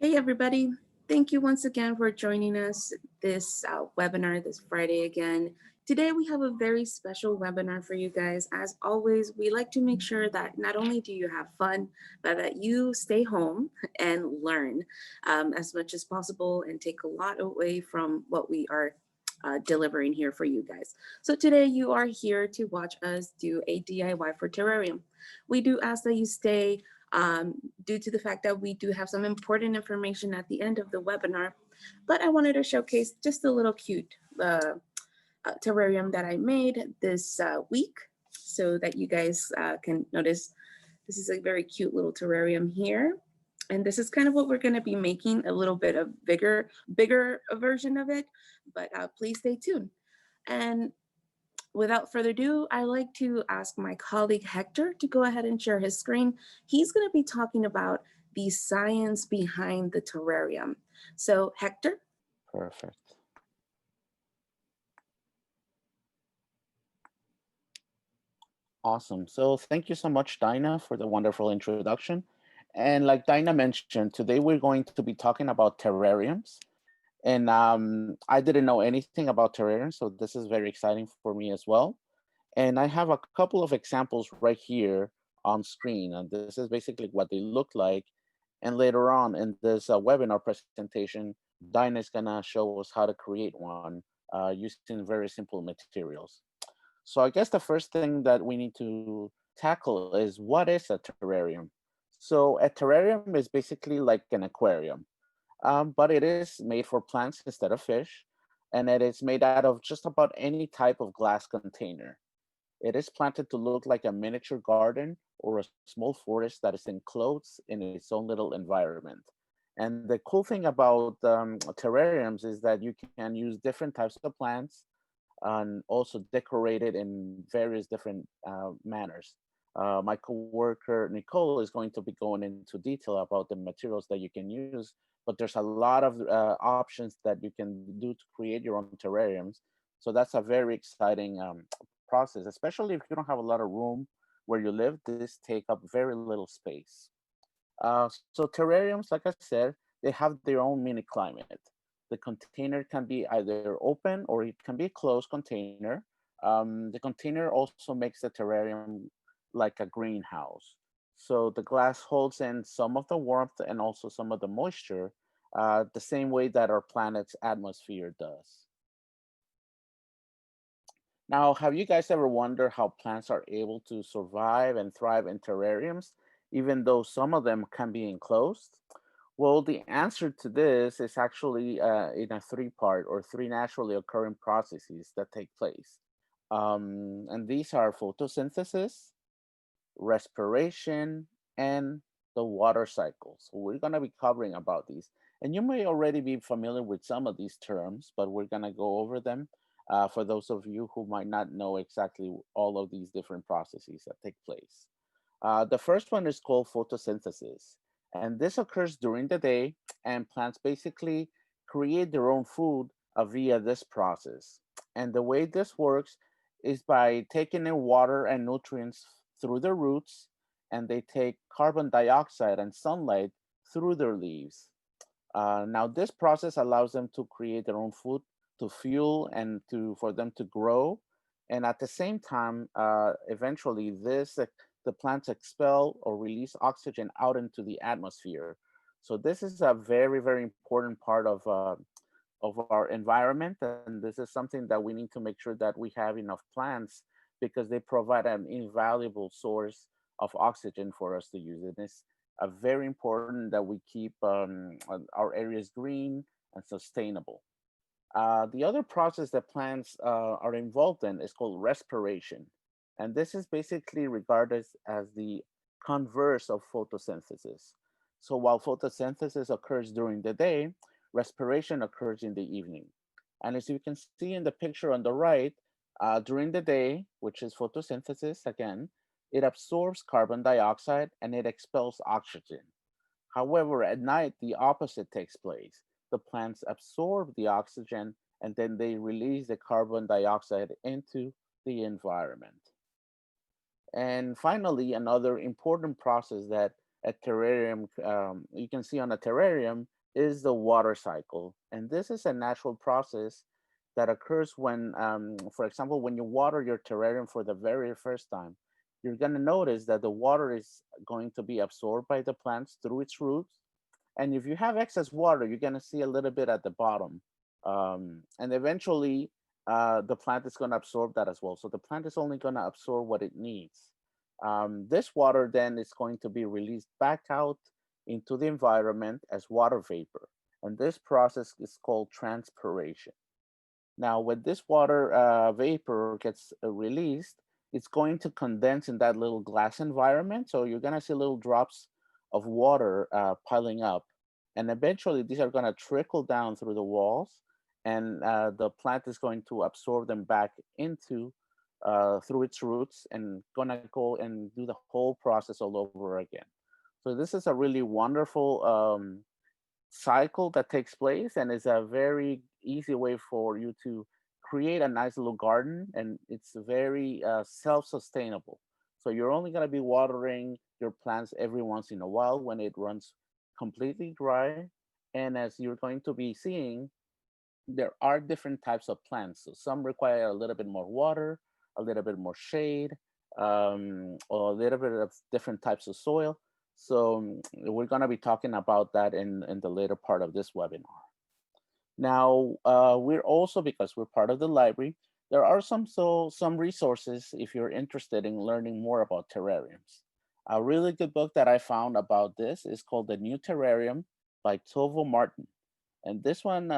Hey, everybody. Thank you once again for joining us this webinar this Friday again. Today, we have a very special webinar for you guys. As always, we like to make sure that not only do you have fun, but that you stay home and learn as much as possible and take a lot away from what we are delivering here for you guys. So today you are here to watch us do a DIY for terrarium. We do ask that you stay due to the fact that we do have some important information at the end of the webinar. But I wanted to showcase just a little cute terrarium that I made this week so that you guys can notice this is a very cute little terrarium here. And this is kind of what we're going to be making, a little bit of bigger version of it, but please stay tuned. And without further ado, I like to ask my colleague Hector to go ahead and share his screen. He's going to be talking about the science behind the terrarium. So Hector? Perfect. Awesome. So thank you so much, Dinah, for the wonderful introduction. And like Dinah mentioned, today we're going to be talking about terrariums. And I didn't know anything about terrariums, so this is very exciting for me as well. And I have a couple of examples right here on screen. And this is basically what they look like. And later on in this webinar presentation, Dinah is gonna show us how to create one using very simple materials. So I guess the first thing that we need to tackle is, what is a terrarium? So a terrarium is basically like an aquarium, but it is made for plants instead of fish, and it is made out of just about any type of glass container. It is planted to look like a miniature garden or a small forest that is enclosed in its own little environment. And the cool thing about terrariums is that you can use different types of plants and also decorate it in various different manners. My coworker Nicole is going to be going into detail about the materials that you can use, but there's a lot of options that you can do to create your own terrariums. So that's a very exciting process, especially if you don't have a lot of room where you live. This take up very little space. So terrariums, like I said, they have their own mini climate. The container can be either open or it can be a closed container. The container also makes the terrarium like a greenhouse. So the glass holds in some of the warmth and also some of the moisture, the same way that our planet's atmosphere does. Now, have you guys ever wondered how plants are able to survive and thrive in terrariums, even though some of them can be enclosed? Well, the answer to this is actually in a three-part or three naturally occurring processes that take place. And these are photosynthesis, respiration, and the water cycle. So we're going to be covering about these. And you may already be familiar with some of these terms, but we're going to go over them for those of you who might not know exactly all of these different processes that take place. The first one is called photosynthesis. And this occurs during the day, and plants basically create their own food via this process. And the way this works is by taking in water and nutrients through their roots, and they take carbon dioxide and sunlight through their leaves. Now, this process allows them to create their own food, to fuel, and for them to grow. And at the same time, eventually, the plants expel or release oxygen out into the atmosphere. So this is a very, very important part of our environment, and this is something that we need to make sure that we have enough plants because they provide an invaluable source of oxygen for us to use. And it's very important that we keep our areas green and sustainable. The other process that plants are involved in is called respiration. And this is basically regarded as the converse of photosynthesis. So while photosynthesis occurs during the day, respiration occurs in the evening. And as you can see in the picture on the right, during the day, which is photosynthesis again, it absorbs carbon dioxide and it expels oxygen. However, at night, the opposite takes place. The plants absorb the oxygen and then they release the carbon dioxide into the environment. And finally, another important process that a terrarium, you can see on a terrarium is the water cycle. And this is a natural process that occurs when, for example, when you water your terrarium for the very first time, you're going to notice that the water is going to be absorbed by the plants through its roots. And if you have excess water, you're going to see a little bit at the bottom. And eventually, the plant is going to absorb that as well. So the plant is only going to absorb what it needs. This water then is going to be released back out into the environment as water vapor. And this process is called transpiration. Now, when this water vapor gets released, it's going to condense in that little glass environment. So you're going to see little drops of water piling up. And eventually, these are going to trickle down through the walls, and the plant is going to absorb them back into through its roots and going to go and do the whole process all over again. So this is a really wonderful cycle that takes place, and is a very easy way for you to create a nice little garden, and it's very self-sustainable. So you're only going to be watering your plants every once in a while when it runs completely dry. And as you're going to be seeing, there are different types of plants. So some require a little bit more water, a little bit more shade, or a little bit of different types of soil. So we're going to be talking about that in the later part of this webinar. Now, we're also, because we're part of the library, there are some resources if you're interested in learning more about terrariums. A really good book that I found about this is called The New Terrarium by Tovo Martin. And this one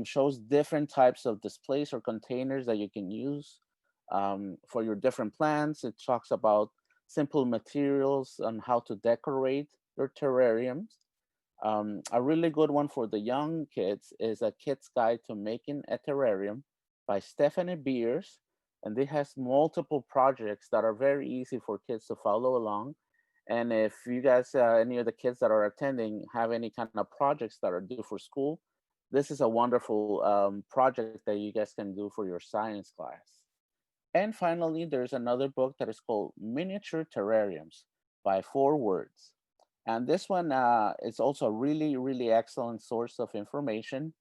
shows different types of displays or containers that you can use for your different plants. It talks about simple materials on how to decorate your terrariums. A really good one for the young kids is A Kid's Guide to Making a Terrarium by Stephanie Beers. And it has multiple projects that are very easy for kids to follow along. And if you guys, any of the kids that are attending, have any kind of projects that are due for school, this is a wonderful project that you guys can do for your science class. And finally, there's another book that is called Miniature Terrariums by Four Words. And this one is also a really, really excellent source of information.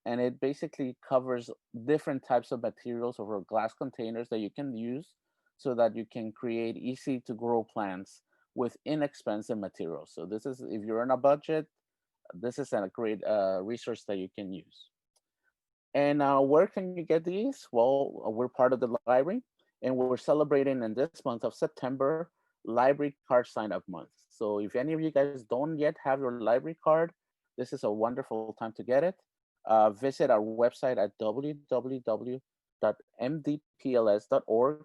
And it basically covers different types of materials or glass containers that you can use so that you can create easy to grow plants with inexpensive materials. So this is, if you're on a budget, this is a great resource that you can use. And where can you get these? Well, we're part of the library, and we're celebrating in this month of September Library Card Sign Up Month. So if any of you guys don't yet have your library card, this is a wonderful time to get it. Visit our website at www.mdpls.org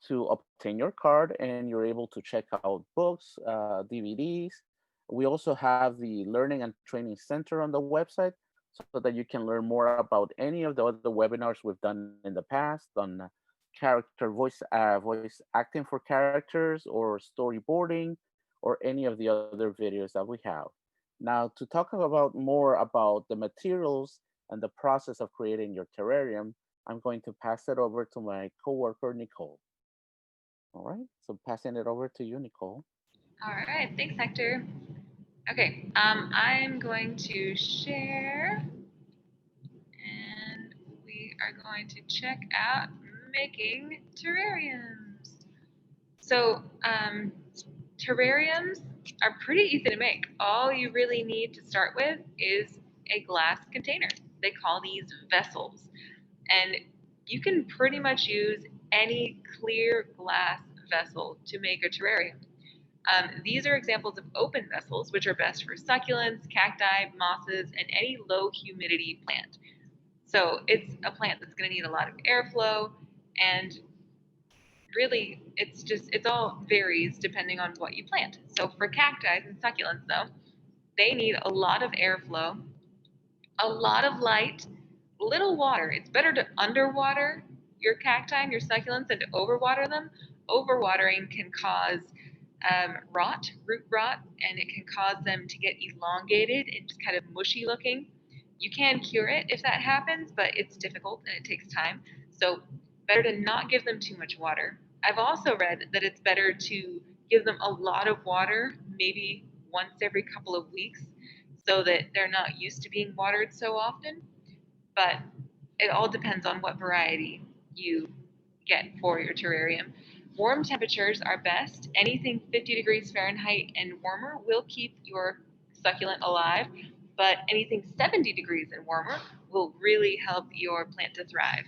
to obtain your card, and you're able to check out books, DVDs. We also have the Learning and Training Center on the website so that you can learn more about any of the other webinars we've done in the past on character voice acting for characters or storyboarding or any of the other videos that we have. Now, to talk about more about the materials and the process of creating your terrarium, I'm going to pass it over to my coworker, Nicole. All right, so passing it over to you, Nicole. All right, thanks, Hector. Okay, I'm going to share, and we are going to check out making terrariums. So, terrariums are pretty easy to make. All you really need to start with is a glass container. They call these vessels. And you can pretty much use any clear glass vessel to make a terrarium. These are examples of open vessels, which are best for succulents, cacti, mosses, and any low humidity plant. So it's a plant that's going to need a lot of airflow, and really it's all varies depending on what you plant. So for cacti and succulents, though, they need a lot of airflow, a lot of light, little water. It's better to underwater your cacti and your succulents than to overwater them. Overwatering can cause root rot, and it can cause them to get elongated and just kind of mushy looking. You can cure it if that happens, but it's difficult and it takes time. So, better to not give them too much water. I've also read that it's better to give them a lot of water, maybe once every couple of weeks so that they're not used to being watered so often. But it all depends on what variety you get for your terrarium. Warm temperatures are best. Anything 50 degrees Fahrenheit and warmer will keep your succulent alive, but anything 70 degrees and warmer will really help your plant to thrive.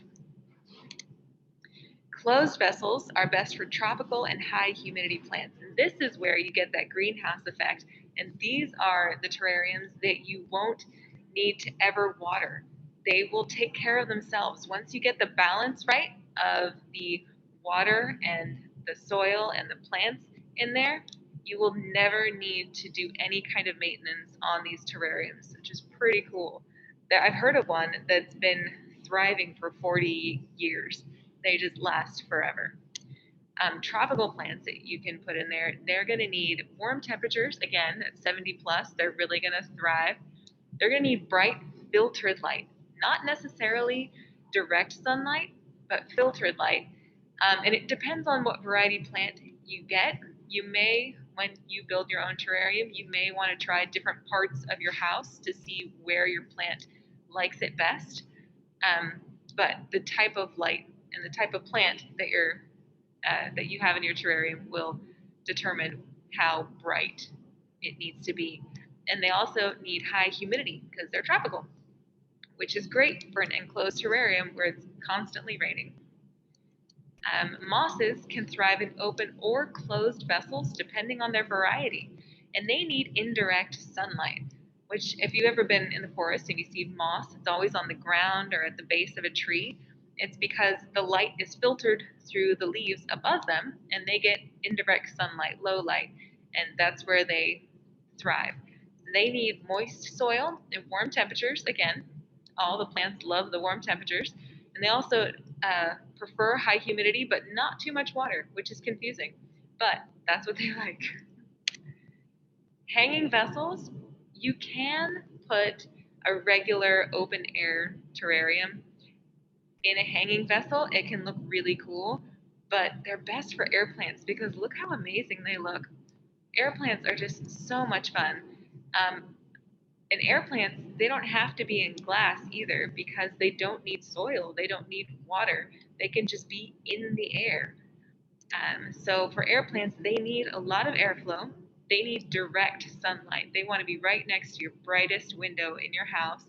Closed vessels are best for tropical and high humidity plants. And this is where you get that greenhouse effect. And these are the terrariums that you won't need to ever water. They will take care of themselves. Once you get the balance right of the water and the soil and the plants in there, you will never need to do any kind of maintenance on these terrariums, which is pretty cool. I've heard of one that's been thriving for 40 years. They just last forever. Tropical plants that you can put in there, they're going to need warm temperatures. Again, at 70 plus, they're really going to thrive. They're going to need bright, filtered light, not necessarily direct sunlight, but filtered light. And it depends on what variety plant you get. You may, when you build your own terrarium, you may want to try different parts of your house to see where your plant likes it best. Um, but the type of light and the type of plant that you have in your terrarium will determine how bright it needs to be. And they also need high humidity because they're tropical, which is great for an enclosed terrarium where it's constantly raining. Mosses can thrive in open or closed vessels depending on their variety, and they need indirect sunlight. Which, if you've ever been in the forest and you see moss, it's always on the ground or at the base of a tree. It's because the light is filtered through the leaves above them, and they get indirect sunlight, low light, and that's where they thrive. They need moist soil and warm temperatures. Again, all the plants love the warm temperatures, and they also prefer high humidity, but not too much water, which is confusing. But that's what they like. Hanging vessels, you can put a regular open air terrarium in a hanging vessel. It can look really cool, but they're best for air plants because look how amazing they look. Air plants are just so much fun. Um, and air plants, they don't have to be in glass either because they don't need soil, they don't need water. They can just be in the air. So for air plants, they need a lot of airflow. They need direct sunlight. They want to be right next to your brightest window in your house,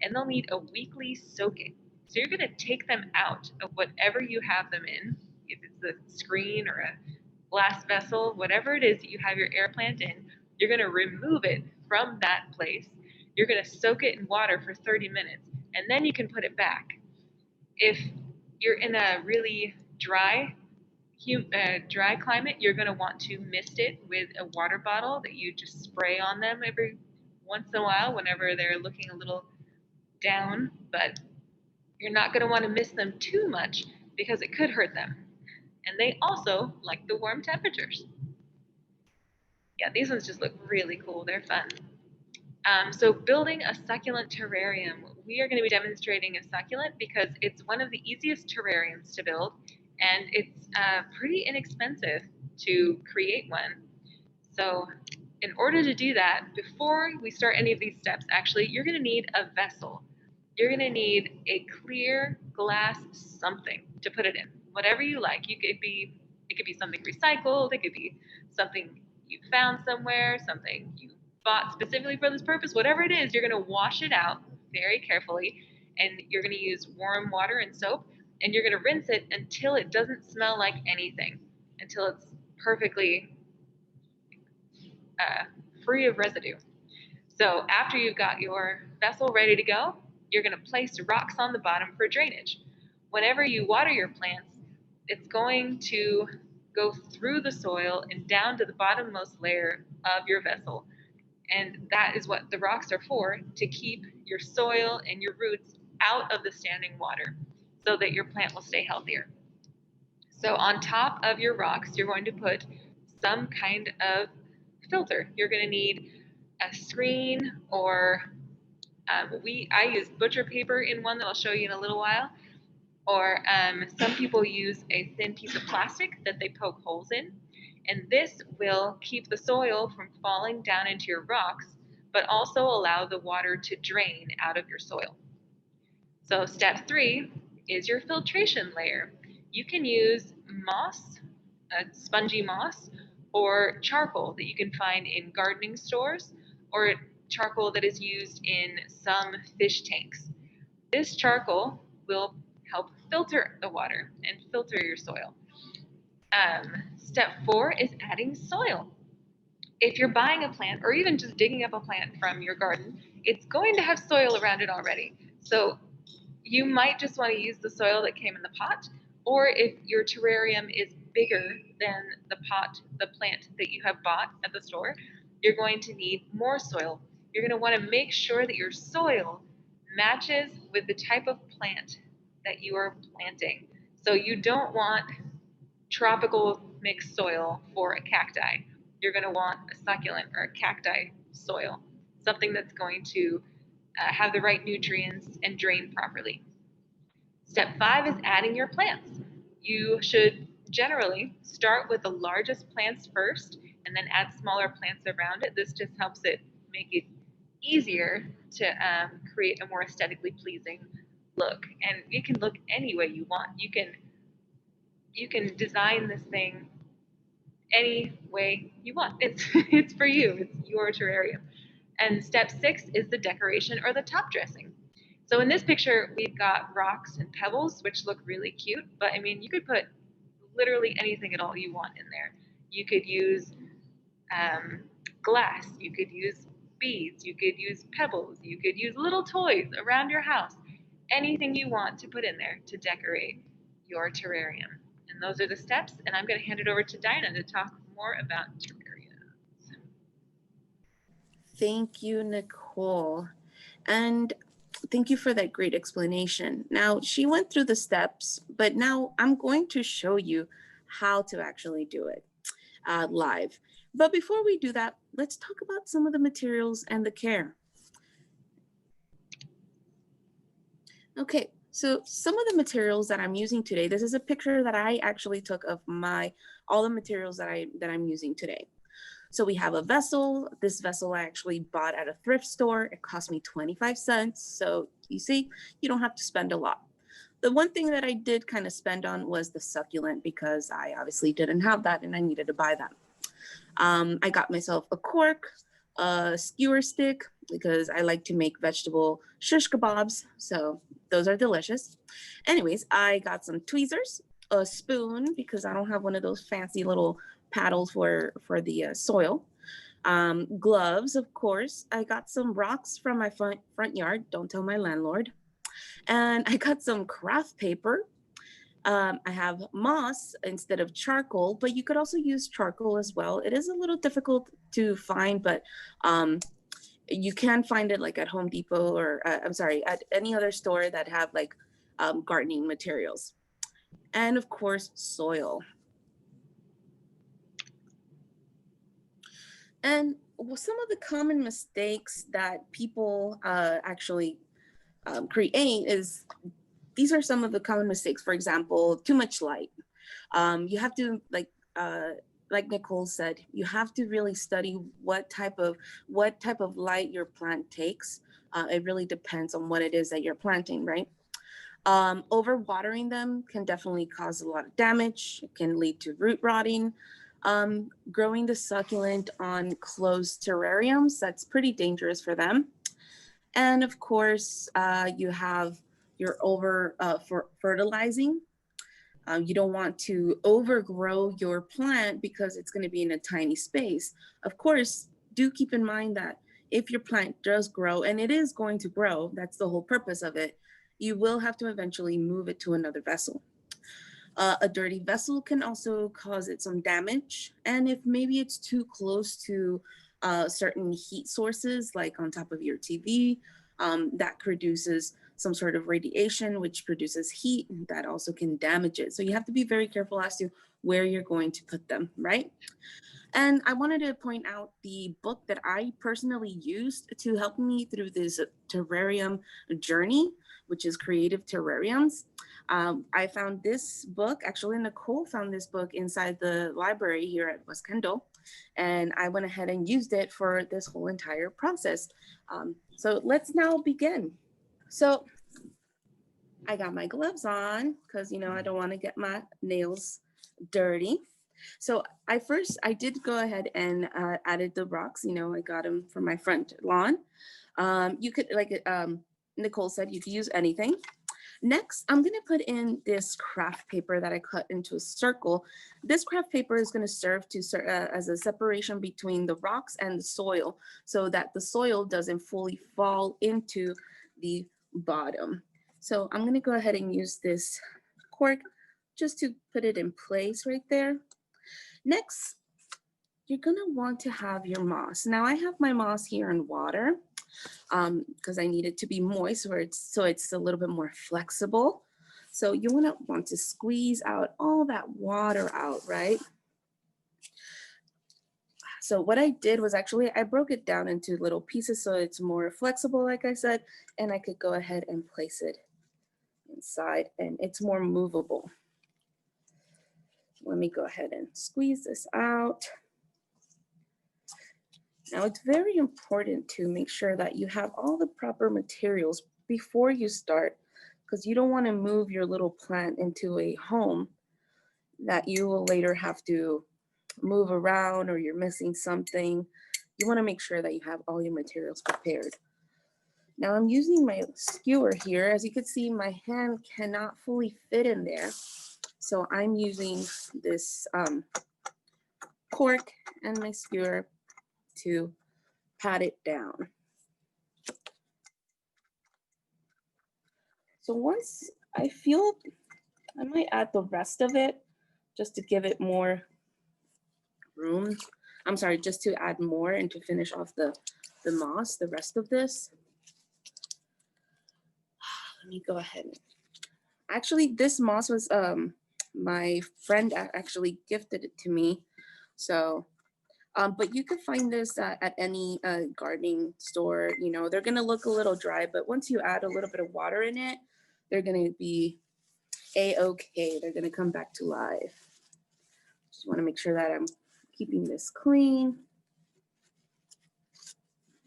and they'll need a weekly soaking. So you're going to take them out of whatever you have them in, if it's a screen or a glass vessel, whatever it is that you have your air plant in, you're going to remove it from that place. You're going to soak it in water for 30 minutes, and then you can put it back. If you're in a really dry climate, you're going to want to mist it with a water bottle that you just spray on them every once in a while whenever they're looking a little down. But you're not going to want to mist them too much because it could hurt them. And they also like the warm temperatures. Yeah, these ones just look really cool. They're fun. So building a succulent terrarium, we are going to be demonstrating a succulent because it's one of the easiest terrariums to build, and it's pretty inexpensive to create one. So in order to do that, before we start any of these steps, actually, you're going to need a vessel. You're going to need a clear glass something to put it in, whatever you like. It could be something recycled. It could be something you found somewhere, something you bought specifically for this purpose. Whatever it is, you're going to wash it out very carefully, and you're going to use warm water and soap, and you're going to rinse it until it doesn't smell like anything, until it's perfectly free of residue. So after you've got your vessel ready to go, you're going to place rocks on the bottom for drainage. Whenever you water your plants, it's going to go through the soil and down to the bottommost layer of your vessel. And that is what the rocks are for, to keep your soil and your roots out of the standing water so that your plant will stay healthier. So on top of your rocks, you're going to put some kind of filter. You're going to need a screen, or I use butcher paper in one that I'll show you in a little while. Or some people use a thin piece of plastic that they poke holes in. And this will keep the soil from falling down into your rocks, but also allow the water to drain out of your soil. So step 3 is your filtration layer. You can use moss, spongy moss, or charcoal that you can find in gardening stores, or charcoal that is used in some fish tanks. This charcoal will help filter the water and filter your soil. Step 4 is adding soil. If you're buying a plant or even just digging up a plant from your garden, it's going to have soil around it already. So you might just want to use the soil that came in the pot, or if your terrarium is bigger than the plant that you have bought at the store, you're going to need more soil. You're going to want to make sure that your soil matches with the type of plant that you are planting. So you don't want tropical mixed soil for a cacti. You're going to want a succulent or a cacti soil, something that's going to have the right nutrients and drain properly. Step 5 is adding your plants. You should generally start with the largest plants first and then add smaller plants around it. This just helps it make it easier to create a more aesthetically pleasing look. And it can look any way you want. You can design this thing any way you want. It's for you. It's your terrarium. And step 6 is the decoration or the top dressing. So in this picture, we've got rocks and pebbles, which look really cute. But I mean, you could put literally anything at all you want in there. You could use um, glass. You could use beads. You could use pebbles. You could use little toys around your house. Anything you want to put in there to decorate your terrarium. And those are the steps. And I'm going to hand it over to Dinah to talk more about terrariums. Thank you, Nicole. And thank you for that great explanation. Now, she went through the steps, but now I'm going to show you how to actually do it live. But before we do that, let's talk about some of the materials and the care. Okay, so some of the materials that I'm using today, this is a picture that I actually took of all the materials that I'm using today. So we have a vessel. This vessel I actually bought at a thrift store. It cost me 25 cents. So you see, you don't have to spend a lot. The one thing that I did kind of spend on was the succulent because I obviously didn't have that and I needed to buy that. I got myself a cork, a skewer stick because I like to make vegetable shish kebabs. So those are delicious. Anyways, I got some tweezers, a spoon because I don't have one of those fancy little paddles for the soil. Gloves, of course. I got some rocks from my front yard. Don't tell my landlord. And I got some craft paper. I have moss instead of charcoal, but you could also use charcoal as well. It is a little difficult to find, but you can find it like at Home Depot or I'm sorry, at any other store that have like gardening materials. And of course, soil. And some of the common mistakes that people actually create is these are some of the common mistakes. For example, too much light. You have to like Nicole said, you have to really study what type of light your plant takes. It really depends on what it is that you're planting, right? Overwatering them can definitely cause a lot of damage. It can lead to root rotting. Growing the succulent on closed terrariums, that's pretty dangerous for them. And of course, you have your fertilizing. You don't want to overgrow your plant because it's going to be in a tiny space. Of course, do keep in mind that if your plant does grow, and it is going to grow, that's the whole purpose of it, you will have to eventually move it to another vessel. A dirty vessel can also cause it some damage. And if maybe it's too close to certain heat sources, like on top of your TV, that produces some sort of radiation, which produces heat that also can damage it. So you have to be very careful as to where you're going to put them, right? And I wanted to point out the book that I personally used to help me through this terrarium journey, which is Creative Terrariums. I found this book, actually, Nicole found this book inside the library here at West Kendall, and I went ahead and used it for this whole entire process. So let's now begin. So I got my gloves on because, I don't want to get my nails dirty. So I did go ahead and added the rocks. I got them from my front lawn. You could, like Nicole said, you could use anything. Next, I'm going to put in this craft paper that I cut into a circle. This craft paper is going to serve as a separation between the rocks and the soil so that the soil doesn't fully fall into the bottom. So I'm going to go ahead and use this cork just to put it in place right there. Next, you're going to want to have your moss. Now I have my moss here in water because I need it to be moist so it's a little bit more flexible. So you want to squeeze out all that water out, right? So what I did was actually I broke it down into little pieces so it's more flexible, like I said, and I could go ahead and place it inside and it's more movable. Let me go ahead and squeeze this out. Now it's very important to make sure that you have all the proper materials before you start, because you don't want to move your little plant into a home that you will later have to move around or you're missing something. You want to make sure that you have all your materials prepared. Now I'm using my skewer here. As you can see, my hand cannot fully fit in there. So I'm using this cork and my skewer to pat it down. So once I feel, I might add the rest of it just to give it more room. I'm sorry, just to add more and to finish off the moss, the rest of this. Let me go ahead. Actually, this moss was my friend actually gifted it to me. So, but you could find this at any gardening store. They're gonna look a little dry, but once you add a little bit of water in it, they're gonna be a-okay. They're gonna come back to life. Just wanna make sure that I'm keeping this clean.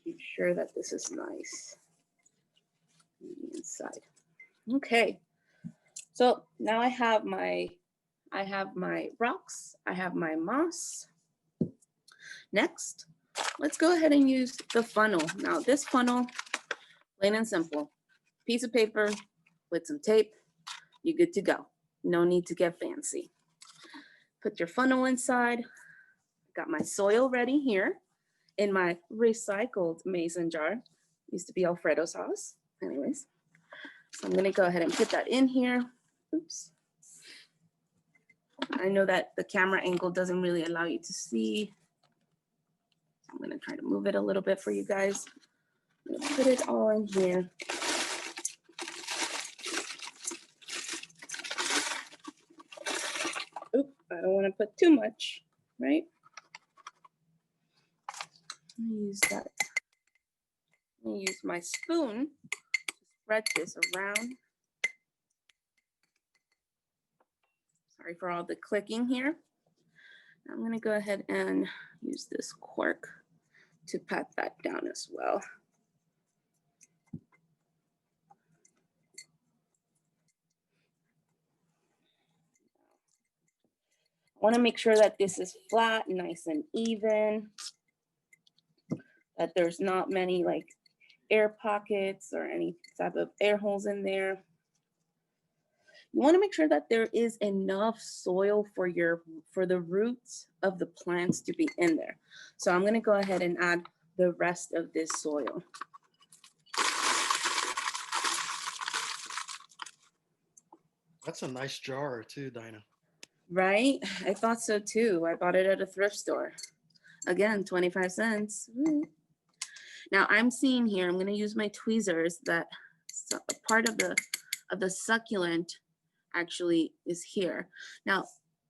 Keep sure that this is nice inside. Okay, so now I have my rocks, I have my moss. Next, let's go ahead and use the funnel. Now this funnel, plain and simple, piece of paper with some tape, you're good to go. No need to get fancy. Put your funnel inside. Got my soil ready here in my recycled mason jar. Used to be Alfredo sauce. Anyways, so I'm gonna go ahead and put that in here. Oops. I know that the camera angle doesn't really allow you to see. I'm gonna try to move it a little bit for you guys. I'm gonna put it all in here. Oop, I don't wanna put too much, right? Let me use that. Let me use my spoon to spread this around. Sorry for all the clicking here. I'm gonna go ahead and use this cork to pat that down as well. I wanna make sure that this is flat, nice and even, that there's not many like air pockets or any type of air holes in there. You want to make sure that there is enough soil for the roots of the plants to be in there. So I'm going to go ahead and add the rest of this soil. That's a nice jar too, Dinah. Right? I thought so too. I bought it at a thrift store. Again, 25 cents. Woo. Now I'm seeing here, I'm gonna use my tweezers that a part of the succulent actually is here. Now,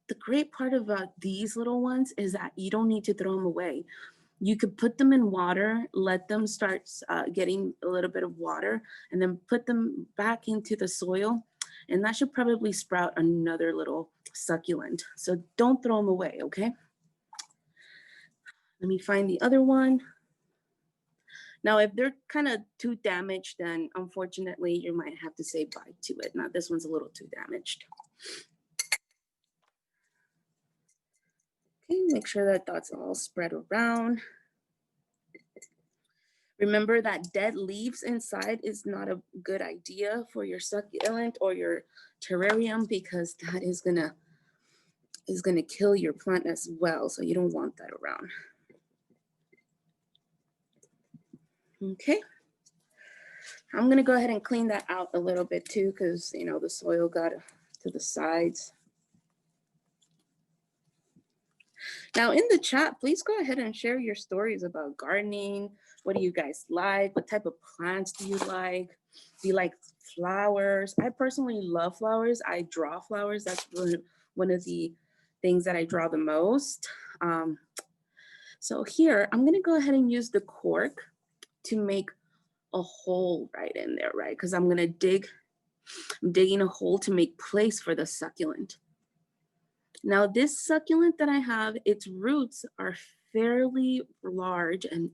the great part about these little ones is that you don't need to throw them away. You could put them in water, let them start getting a little bit of water, and then put them back into the soil, and that should probably sprout another little succulent. So don't throw them away, okay? Let me find the other one. Now, if they're kind of too damaged, then unfortunately you might have to say bye to it. Now, this one's a little too damaged. Okay, make sure that that's all spread around. Remember that dead leaves inside is not a good idea for your succulent or your terrarium, because that is gonna kill your plant as well. So you don't want that around. Okay. I'm gonna go ahead and clean that out a little bit too, because the soil got to the sides. Now in the chat, please go ahead and share your stories about gardening. What do you guys like? What type of plants do you like? Do you like flowers? I personally love flowers. I draw flowers. That's one of the things that I draw the most. So here, I'm gonna go ahead and use the cork to make a hole right in there, right? Because I'm digging a hole to make place for the succulent. Now this succulent that I have, its roots are fairly large and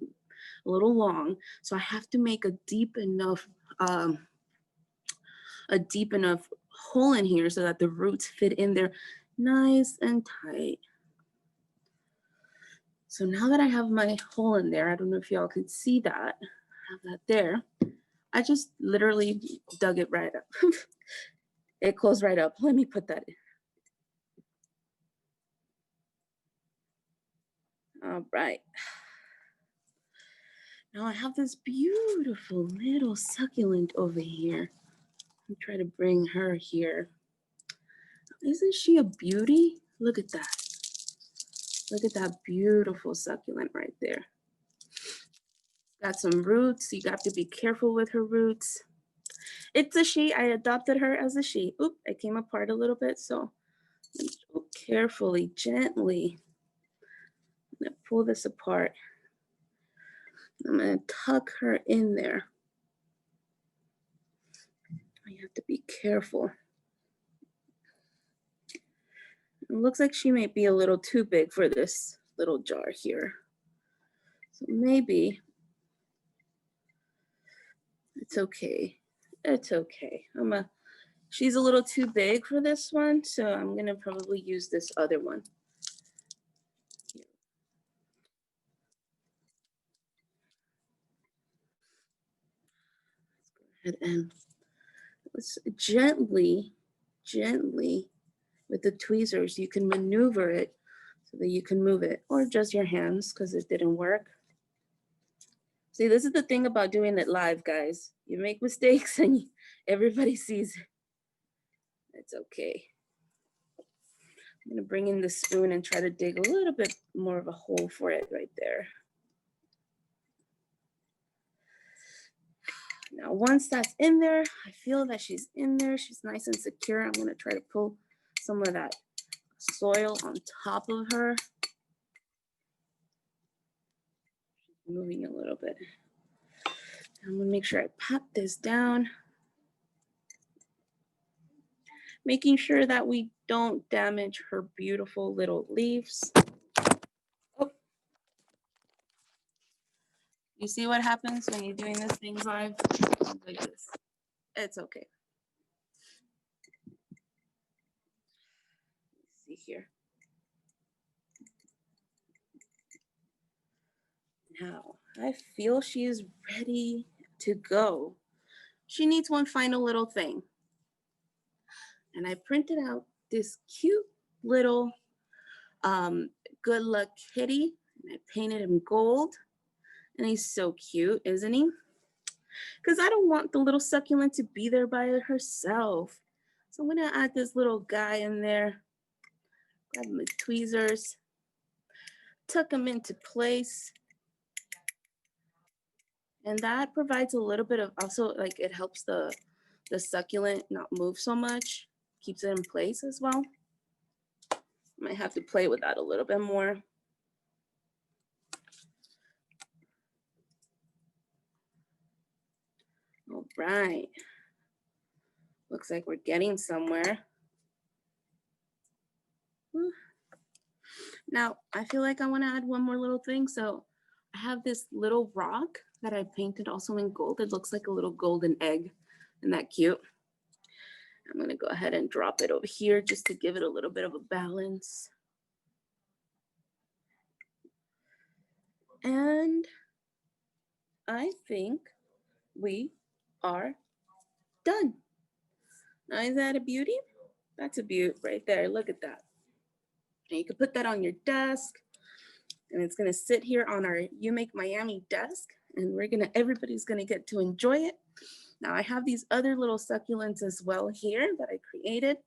a little long, so I have to make a deep enough hole in here so that the roots fit in there nice and tight. So now that I have my hole in there, I don't know if y'all can see that, I have that there. I just literally dug it right up. It closed right up. Let me put that in. All right. Now I have this beautiful little succulent over here. I'm trying to bring her here. Isn't she a beauty? Look at that. Look at that beautiful succulent right there. Got some roots. You got to be careful with her roots. It's a she. I adopted her as a she. Oop, it came apart a little bit. So carefully, gently, I'm gonna pull this apart. I'm gonna tuck her in there. You have to be careful. It looks like she may be a little too big for this little jar here. So maybe it's okay. It's okay. She's a little too big for this one, so I'm gonna probably use this other one. Let's go ahead and let's gently with the tweezers, you can maneuver it so that you can move it, or just your hands because it didn't work. See, this is the thing about doing it live, guys. You make mistakes and everybody sees it. It's okay. I'm gonna bring in the spoon and try to dig a little bit more of a hole for it right there. Now, once that's in there, I feel that she's in there. She's nice and secure. I'm gonna try to pull some of that soil on top of her. She's moving a little bit. I'm gonna make sure I pat this down, making sure that we don't damage her beautiful little leaves. Oh. You see what happens when you're doing this thing live? Like this. It's okay. Let's see here. Now, I feel she is ready to go. She needs one final little thing. And I printed out this cute little good luck kitty. And I painted him gold. And he's so cute, isn't he? Because I don't want the little succulent to be there by herself. So I'm gonna add this little guy in there. Grab my tweezers. Tuck him into place. And that provides a little bit of also like it helps the succulent not move so much, keeps it in place as well. Might have to play with that a little bit more. All right. Looks like we're getting somewhere. Now, I feel like I want to add one more little thing. So I have this little rock that I painted also in gold. It looks like a little golden egg. Isn't that cute? I'm going to go ahead and drop it over here just to give it a little bit of a balance. And I think we are done. Now, is that a beauty? That's a beauty right there. Look at that. And you can put that on your desk, and it's gonna sit here on our YOUmake Miami desk, and everybody's gonna get to enjoy it. Now I have these other little succulents as well here that I created.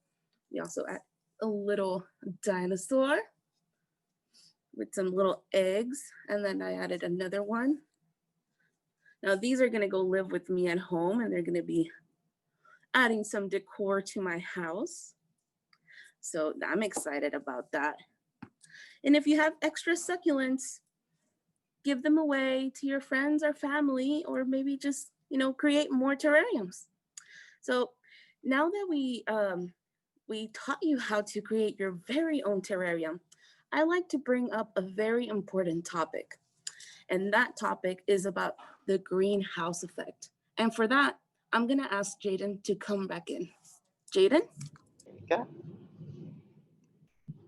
We also add a little dinosaur with some little eggs, and then I added another one. Now these are gonna go live with me at home, and they're gonna be adding some decor to my house. So I'm excited about that. And if you have extra succulents, give them away to your friends or family, or maybe just, create more terrariums. So now that we taught you how to create your very own terrarium, I like to bring up a very important topic. And that topic is about the greenhouse effect. And for that, I'm gonna ask Jaden to come back in. Jaden? Go.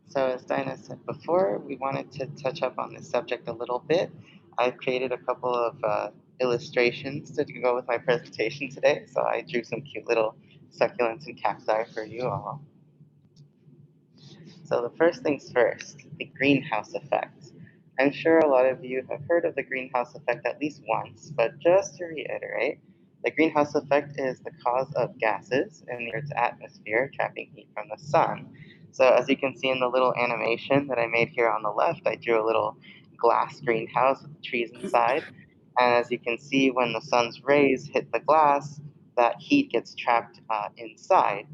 So as Dinah said before, we wanted to touch up on this subject a little bit. I've created a couple of illustrations to go with my presentation today. So I drew some cute little succulents and cacti for you all. So the first things first, the greenhouse effect. I'm sure a lot of you have heard of the greenhouse effect at least once, but just to reiterate, the greenhouse effect is the cause of gases in the Earth's atmosphere trapping heat from the sun. So as you can see in the little animation that I made here on the left, I drew a little glass greenhouse with trees inside. And as you can see, when the sun's rays hit the glass, that heat gets trapped inside.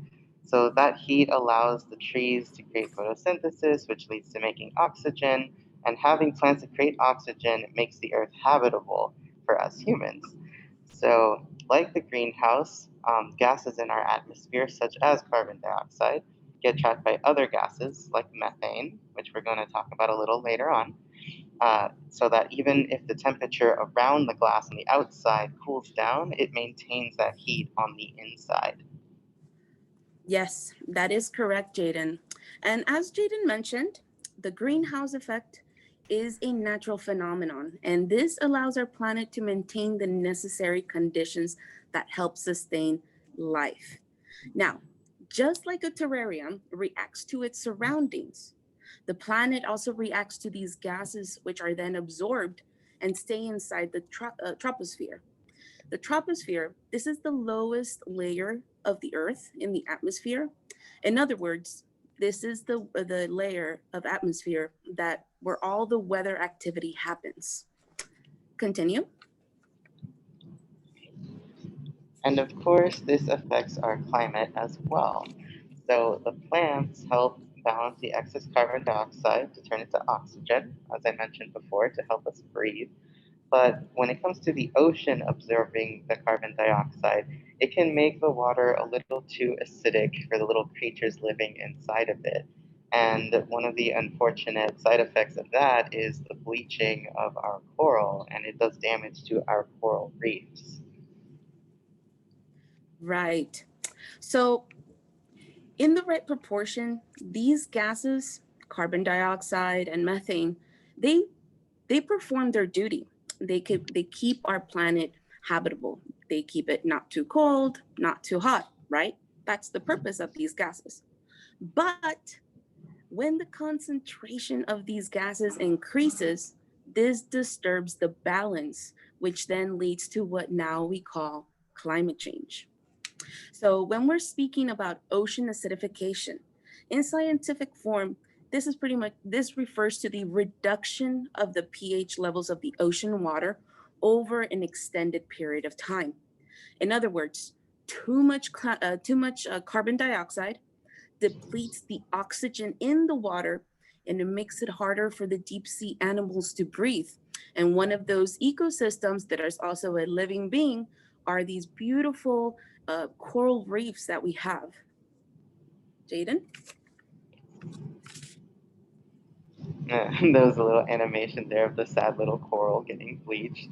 So that heat allows the trees to create photosynthesis, which leads to making oxygen. And having plants that create oxygen makes the earth habitable for us humans. So, like the greenhouse, gases in our atmosphere, such as carbon dioxide, get trapped by other gases like methane, which we're going to talk about a little later on. So that even if the temperature around the glass on the outside cools down, it maintains that heat on the inside. Yes, that is correct, Jaden. And as Jaden mentioned, the greenhouse effect is a natural phenomenon, and this allows our planet to maintain the necessary conditions that help sustain life. Now, just like a terrarium reacts to its surroundings, the planet also reacts to these gases, which are then absorbed and stay inside the troposphere. The troposphere, this is the lowest layer of the Earth in the atmosphere. In other words, this is the layer of atmosphere that where all the weather activity happens. Continue. And of course, this affects our climate as well. So the plants help balance the excess carbon dioxide to turn into oxygen, as I mentioned before, to help us breathe. But when it comes to the ocean absorbing the carbon dioxide, it can make the water a little too acidic for the little creatures living inside of it. And one of the unfortunate side effects of that is the bleaching of our coral, and it does damage to our coral reefs. Right. So in the right proportion, these gases, carbon dioxide and methane, they they perform their duty. They keep our planet habitable. They keep it not too cold, not too hot, right? That's the purpose of these gases. But when the concentration of these gases increases, this disturbs the balance, which then leads to what now we call climate change. So when we're speaking about ocean acidification, in scientific form, this refers to the reduction of the pH levels of the ocean water over an extended period of time. In other words, too much carbon dioxide depletes the oxygen in the water, and it makes it harder for the deep sea animals to breathe. And one of those ecosystems that is also a living being are these beautiful coral reefs that we have. Jaden? There was a little animation there of the sad little coral getting bleached.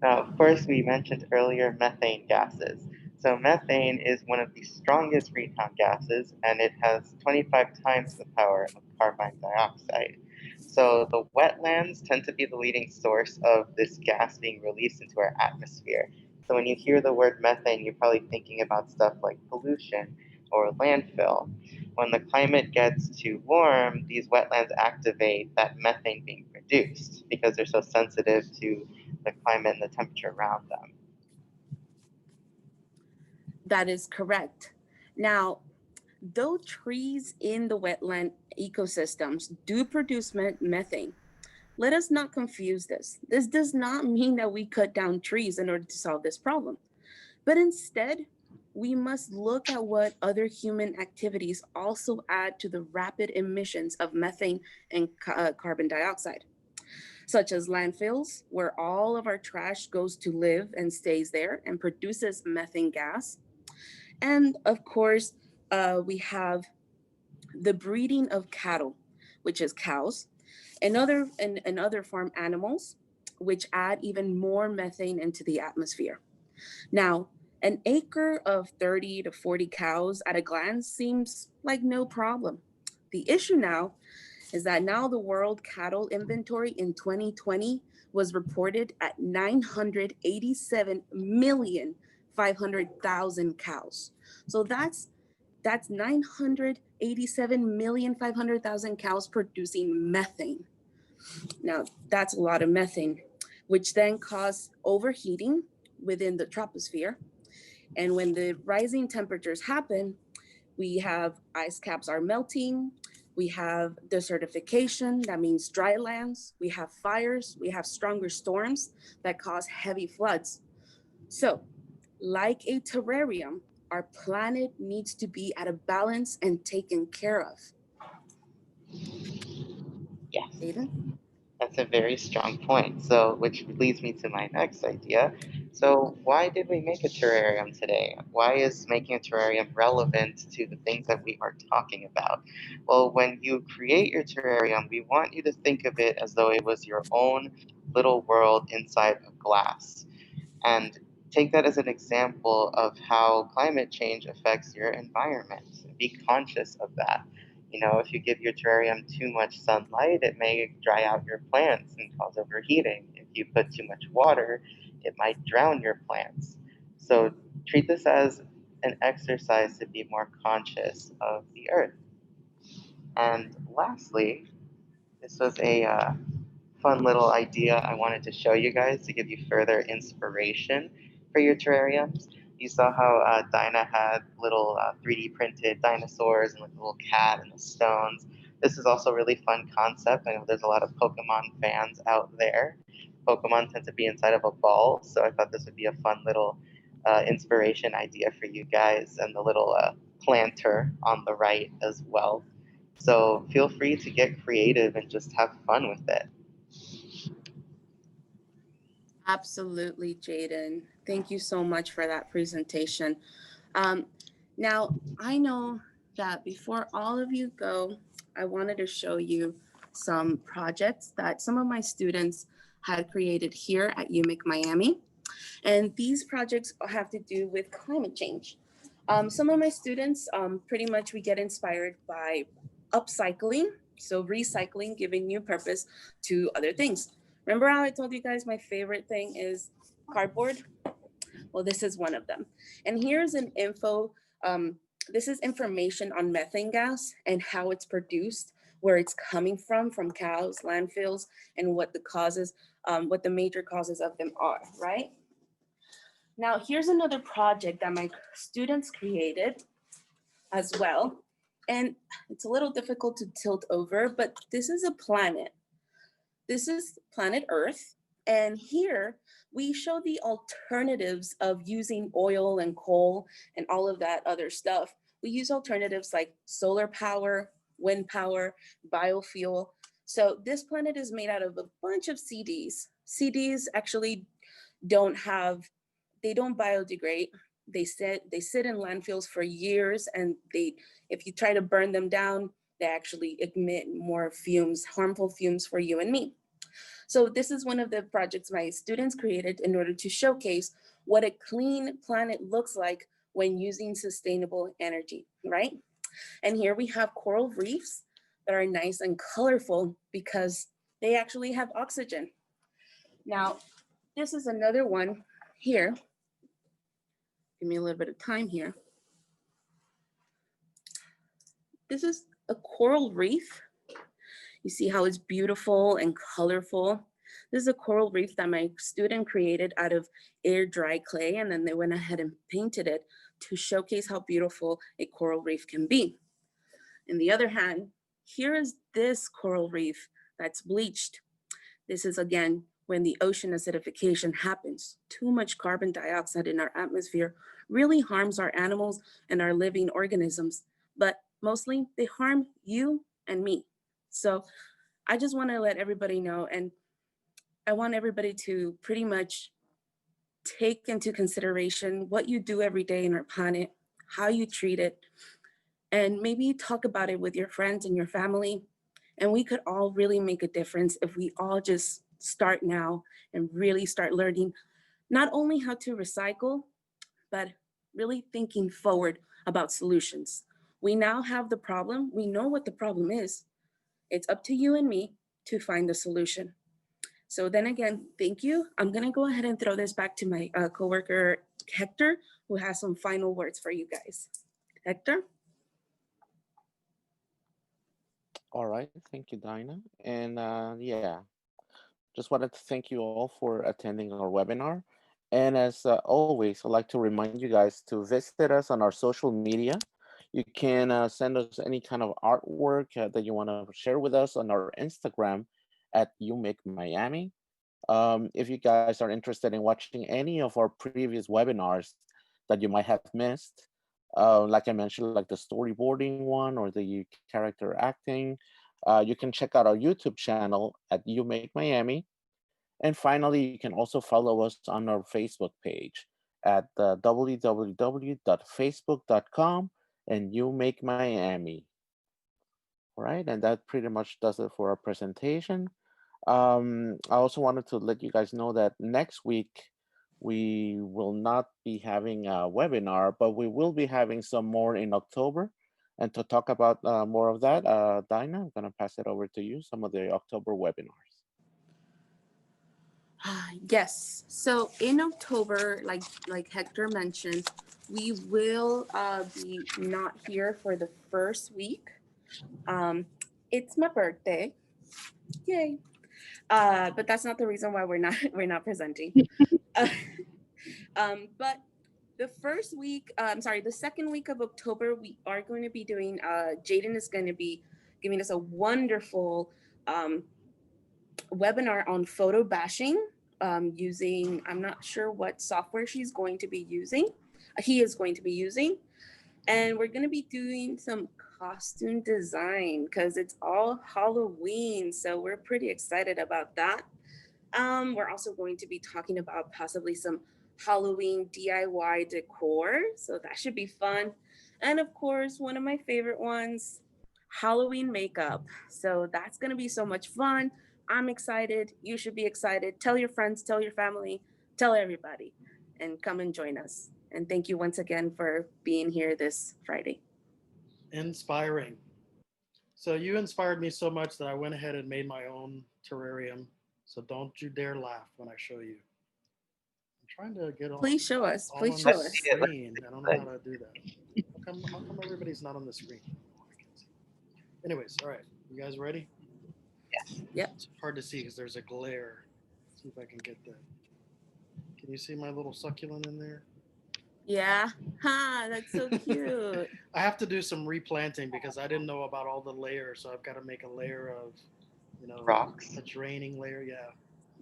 Now, of course, we mentioned earlier methane gases. So methane is one of the strongest greenhouse gases, and it has 25 times the power of carbon dioxide. So the wetlands tend to be the leading source of this gas being released into our atmosphere. So when you hear the word methane, you're probably thinking about stuff like pollution or landfill. When the climate gets too warm, these wetlands activate that methane being produced because they're so sensitive to the climate and the temperature around them. That is correct. Now, though trees in the wetland ecosystems do produce methane, let us not confuse this. This does not mean that we cut down trees in order to solve this problem, but instead, we must look at what other human activities also add to the rapid emissions of methane and carbon dioxide, such as landfills, where all of our trash goes to live and stays there and produces methane gas. And of course, we have the breeding of cattle, which is cows, and other farm animals, which add even more methane into the atmosphere. Now, an acre of 30 to 40 cows at a glance seems like no problem. The issue now is that now the world cattle inventory in 2020 was reported at 987,500,000 cows. So that's 987,500,000 cows producing methane. Now, that's a lot of methane, which then causes overheating within the troposphere. And when the rising temperatures happen, we have ice caps are melting, we have desertification, that means dry lands, we have fires, we have stronger storms that cause heavy floods. So, like a terrarium, our planet needs to be at a balance and taken care of. Yes, Aiden? that's a very strong point. So, which leads me to my next idea. So, why did we make a terrarium today? Why is making a terrarium relevant to the things that we are talking about? Well, when you create your terrarium, we want you to think of it as though it was your own little world inside of glass. And take that as an example of how climate change affects your environment. Be conscious of that. You know, if you give your terrarium too much sunlight, it may dry out your plants and cause overheating. If you put too much water, it might drown your plants. So treat this as an exercise to be more conscious of the earth. And lastly, this was a fun little idea I wanted to show you guys to give you further inspiration for your terrariums. You saw how Dinah had little 3D printed dinosaurs and like a little cat and the stones. This is also a really fun concept. I know there's a lot of Pokemon fans out there. Pokemon tend to be inside of a ball, so I thought this would be a fun little inspiration idea for you guys, and the little planter on the right as well. So feel free to get creative and just have fun with it. Absolutely, Jaden. Thank you so much for that presentation. Um, Now, I know that before all of you go, I wanted to show you some projects that some of my students had created here at YOUmake Miami. And these projects have to do with climate change. Some of my students, pretty much we get inspired by upcycling, so recycling, giving new purpose to other things. Remember how I told you guys my favorite thing is cardboard? Well, this is one of them. And here's an info. This is information on methane gas and how it's produced, where it's coming from cows, landfills, and what the causes, what the major causes of them are, right? Now, here's another project that my students created as well. And it's a little difficult to tilt over, but this is a planet. This is planet Earth. And here we show the alternatives of using oil and coal and all of that other stuff. We use alternatives like solar power, wind power, biofuel. So this planet is made out of a bunch of CDs. CDs actually don't have, they don't biodegrade. They sit in landfills for years, and they, if you try to burn them down, they actually emit more fumes, harmful fumes for you and me. So this is one of the projects my students created in order to showcase what a clean planet looks like when using sustainable energy, right? And here we have coral reefs that are nice and colorful because they actually have oxygen. Now, this is another one here. Give me a little bit of time here. This is a coral reef. You see how it's beautiful and colorful. This is a coral reef that my student created out of air dry clay, and then they went ahead and painted it to showcase how beautiful a coral reef can be. On the other hand, here is this coral reef that's bleached. This is again when the ocean acidification happens. Too much carbon dioxide in our atmosphere really harms our animals and our living organisms, but mostly they harm you and me. So I just want to let everybody know, and I want everybody to pretty much take into consideration what you do every day in our planet, how you treat it, and maybe talk about it with your friends and your family. And we could all really make a difference if we all just start now and really start learning not only how to recycle, but really thinking forward about solutions. We now have the problem, we know what the problem is. It's up to you and me to find the solution. So then again, thank you. I'm gonna go ahead and throw this back to my coworker, Hector, who has some final words for you guys. Hector? All right, thank you, Dinah. And yeah, just wanted to thank you all for attending our webinar. And as always, I'd like to remind you guys to visit us on our social media. You can send us any kind of artwork that you want to share with us on our Instagram at YOUmake Miami. If you guys are interested in watching any of our previous webinars that you might have missed, like I mentioned, like the storyboarding one or the character acting, you can check out our YouTube channel at YOUmake Miami. And finally, you can also follow us on our Facebook page at www.facebook.com and YOUmake Miami. All right, and that pretty much does it for our presentation. I also wanted to let you guys know that next week we will not be having a webinar, but we will be having some more in October. And to talk about more of that, Dinah, I'm gonna pass it over to you, some of the October webinars. Yes. So in October, like Hector mentioned, we will be not here for the first week. Um, it's my birthday. Yay. But that's not the reason why we're not presenting. Uh, but the first week, I'm sorry, the second week of October, we are going to be doing. Jaden is going to be giving us a wonderful um, webinar on photo bashing using. I'm not sure what software she's going to be using. He is going to be using, and we're going to be doing some costume design because it's all Halloween. So we're pretty excited about that. We're also going to be talking about possibly some Halloween DIY decor. So that should be fun. And of course, one of my favorite ones, Halloween makeup. So that's going to be so much fun. I'm excited. You should be excited. Tell your friends, tell your family, tell everybody, and come and join us. And thank you once again for being here this Friday. Inspiring. So you inspired me so much that I went ahead and made my own terrarium. So don't you dare laugh when I show you. I'm trying to get Please show us. all Please on show the Let's us. see it. Let's screen. I don't know see how to do that. How come everybody's not on the screen? Anyways, all right. You guys ready? Yes. Yep. It's hard to see because there's a glare. Let's see if I can get that. Can you see my little succulent in there? Yeah. Ha, that's so cute. I have to do some replanting because I didn't know about all the layers. So I've got to make a layer of Rocks. a draining layer. Yeah,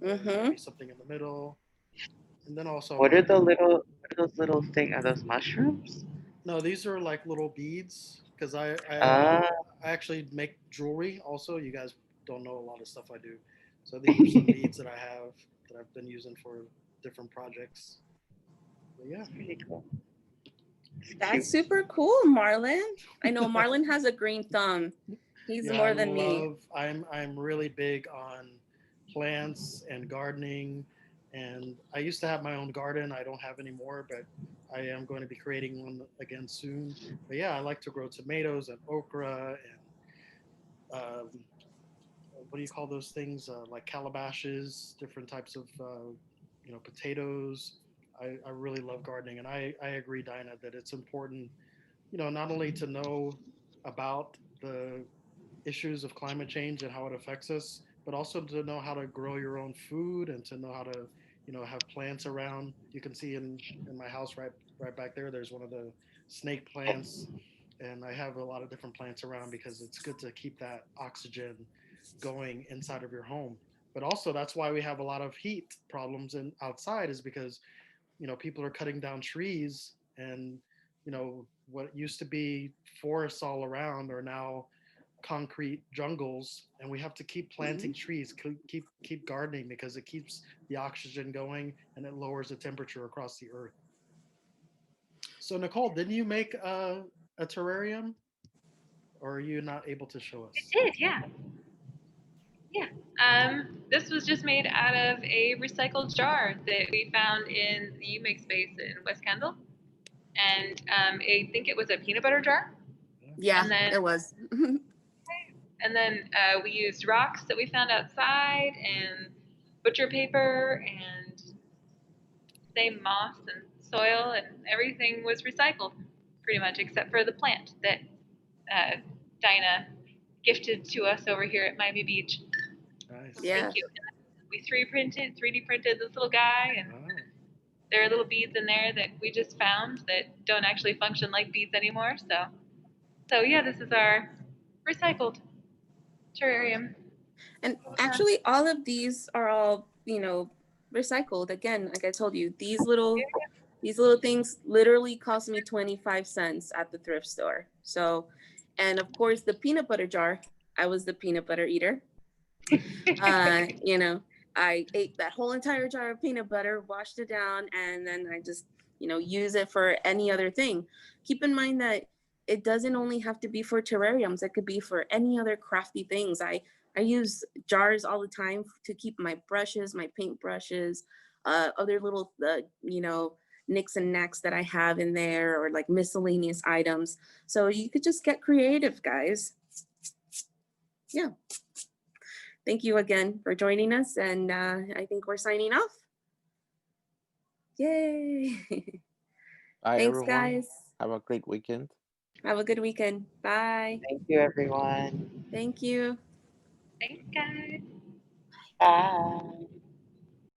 Mm-hmm. maybe something in the middle, and then also What are those little are those mushrooms? no, these are like little beads because Ah, I actually make jewelry. Also, you guys don't know a lot of stuff I do, so these are some beads that I have that I've been using for different projects. But yeah, pretty cool. It's That's cute. super cool, Marlon. I know Marlon has a green thumb. He's yeah, more than me. I'm really big on plants and gardening, and I used to have my own garden. I don't have anymore, but I am going to be creating one again soon. But yeah, I like to grow tomatoes and okra and what do you call those things? Like calabashes, different types of potatoes. I really love gardening, and I agree, Dinah, that it's important, not only to know about the issues of climate change and how it affects us, but also to know how to grow your own food and to know how to, have plants around. You can see in my house right back there. There's one of the snake plants, and I have a lot of different plants around because it's good to keep that oxygen going inside of your home. But also that's why we have a lot of heat problems in outside is because people are cutting down trees and what used to be forests all around are now concrete jungles, and we have to keep Mhm. planting trees, keep gardening because it keeps the oxygen going and it lowers the temperature across the earth. So Nicole, didn't you make a terrarium, or are you not able to show us? It did, yeah. Yeah. This was just made out of a recycled jar that we found in the YOUmake space in West Kendall. And I think it was a peanut butter jar. Yeah, And then it was. we used rocks that we found outside and butcher paper and same moss and soil, and everything was recycled pretty much except for the plant that Dinah gifted to us over here at Miami Beach. So Nice. Yeah. thank you. We 3D printed this little guy, and Wow. there are little beads in there that we just found that don't actually function like beads anymore. So yeah, this is our recycled terrarium. And actually, all of these are all, recycled. Again, like I told you, these little things literally cost me 25 cents at the thrift store. So, and of course, the peanut butter jar, I was the peanut butter eater. Uh, you know, I ate that whole entire jar of peanut butter, washed it down, and then I just, use it for any other thing. Keep in mind that it doesn't only have to be for terrariums, it could be for any other crafty things. I use jars all the time to keep my brushes, my paint brushes, other little, nicks and knacks that I have in there, or like miscellaneous items. So you could just get creative, guys. Yeah. Thank you again for joining us. And I think we're signing off. Yay. Bye, Thanks, everyone. guys. Have a great weekend. Have a good weekend. Bye. Thank you, everyone. Thank you. Thanks, guys. Bye.